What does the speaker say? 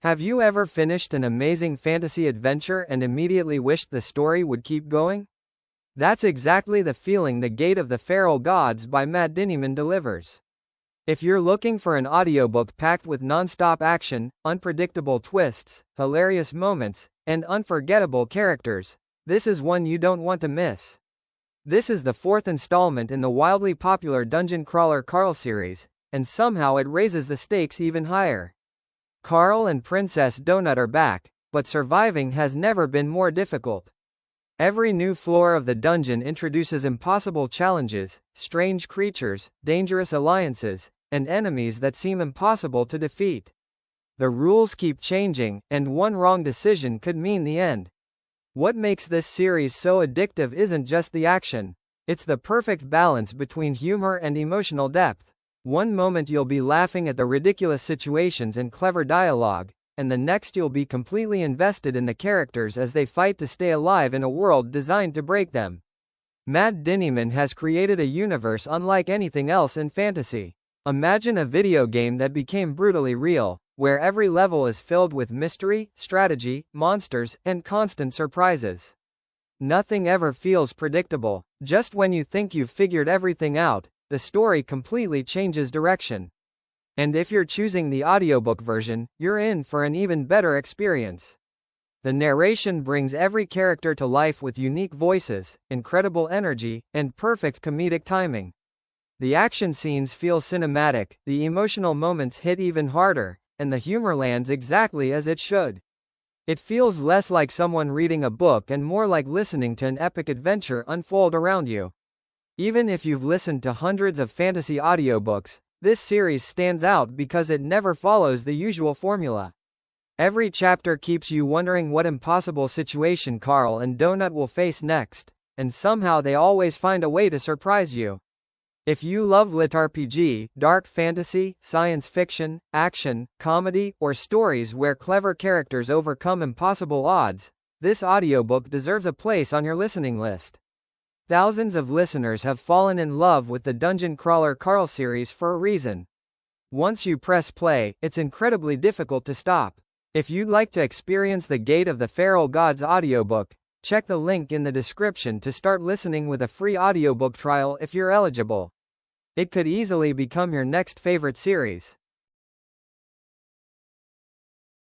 Have you ever finished an amazing fantasy adventure and immediately wished the story would keep going? That's exactly the feeling The Gate of the Feral Gods by Matt Dinniman delivers. If you're looking for an audiobook packed with nonstop action, unpredictable twists, hilarious moments, and unforgettable characters, this is one you don't want to miss. This is the fourth installment in the wildly popular dungeon crawler Carl series, and somehow it raises the stakes even higher. Carl and Princess Donut are back, but surviving has never been more difficult. Every new floor of the dungeon introduces impossible challenges, strange creatures, dangerous alliances, and enemies that seem impossible to defeat. The rules keep changing, and one wrong decision could mean the end. What makes this series so addictive isn't just the action. It's the perfect balance between humor and emotional depth. One moment you'll be laughing at the ridiculous situations and clever dialogue, and the next you'll be completely invested in the characters as they fight to stay alive in a world designed to break them. Matt Dinniman has created a universe unlike anything else in fantasy. Imagine a video game that became brutally real, where every level is filled with mystery, strategy, monsters, and constant surprises. Nothing ever feels predictable. Just when you think you've figured everything out, the story completely changes direction. And if you're choosing the audiobook version, you're in for an even better experience. The narration brings every character to life with unique voices, incredible energy, and perfect comedic timing. The action scenes feel cinematic, the emotional moments hit even harder, and the humor lands exactly as it should. It feels less like someone reading a book and more like listening to an epic adventure unfold around you. Even if you've listened to hundreds of fantasy audiobooks, this series stands out because it never follows the usual formula. Every chapter keeps you wondering what impossible situation Carl and Donut will face next, and somehow they always find a way to surprise you. If you love LitRPG, dark fantasy, science fiction, action, comedy, or stories where clever characters overcome impossible odds, this audiobook deserves a place on your listening list. Thousands of listeners have fallen in love with the Dungeon Crawler Carl series for a reason. Once you press play, it's incredibly difficult to stop. If you'd like to experience The Gate of the Feral Gods audiobook, check the link in the description to start listening with a free audiobook trial if you're eligible. It could easily become your next favorite series.